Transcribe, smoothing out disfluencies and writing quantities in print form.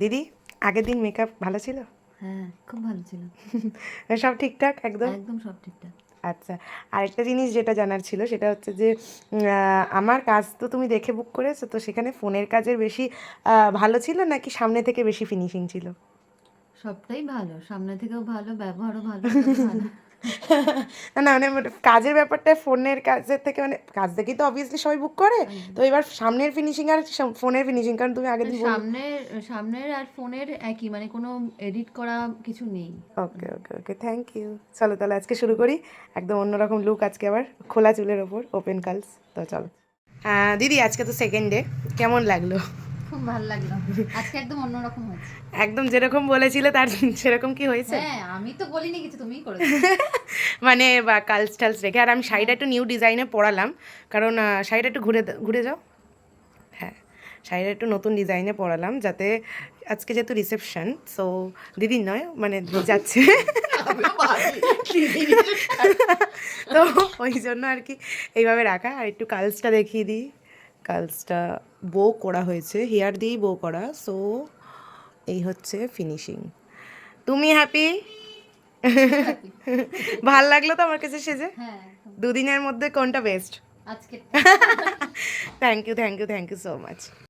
দিদি আগের দিন মেকআপ ভালো ছিল? হ্যাঁ, খুব ভালো ছিল। সব ঠিকঠাক একদম? একদম সব ঠিকঠাক। আচ্ছা, আরেকটা জিনিস যেটা জানার ছিল সেটা হচ্ছে যে আমার কাজ তো তুমি দেখে বুক করেছো, তো সেখানে ফোনের কাজের বেশি ভালো ছিল নাকি সামনে থেকে বেশি ফিনিশিং ছিল? সবটাই ভালো। সামনে থেকেও ভালো, ব্যবহারও ভালো, সবই ভালো। না না, মানে কাজের ব্যাপারটা ফোনের কাজের থেকে, মানে কাজ দেখেই তো অবভিয়াসলি সবাই বুক করে। একদম। তো এবার সামনের ফিনিশিং আর ফোনের ফিনিশিং, কারণ তুমি আগের দিন বললে। সামনের আর ফোনের একই, মানে কোনো এডিট করা কিছু নেই। ওকে ওকে ওকে, থ্যাংক ইউ। চলো তাহলে আজকে শুরু করি। একদম অন্যরকম লুক আজকে, আবার খোলা চুলের ওপর ওপেন কার্লস। তো চলো। দিদি আজকে তো সেকেন্ড ডে, কেমন লাগলো? খুব ভালো লাগলো। আজকে একদম অন্যরকম হয়েছে। একদম যেরকম বলেছিলে তার সেরকম কি হয়েছে? হ্যাঁ, আমি তো বলিনি কিছু, তুমিই করেছো। মানে বা কালস টালস রেখে, আর আমি শাড়িটা হ্যাঁ। একটু নিউ ডিজাইনে পরালাম, কারণ শাড়িটা একটু ঘুরে ঘুরে যাও। হ্যাঁ, শাড়িটা একটু নতুন ডিজাইনে পরালাম যাতে আজকে যেহেতু রিসেপশন, সো দিদির নয় মানে যাচ্ছে, তো ওই জন্য আর কি এইভাবে রাখা। আর একটু কালসটা দেখিয়ে দিই। কালসটা বো করা হয়েছে, হেয়ার দিয়েই বো করা, সো এই হচ্ছে ফিনিশিং। তুমি হ্যাপি? ভাল লাগলো তো আমার কাছে সেজে? হ্যাঁ, একদম। দুদিনের মধ্যে কোনটা বেস্ট? আজকে thank you thank you thank you so much.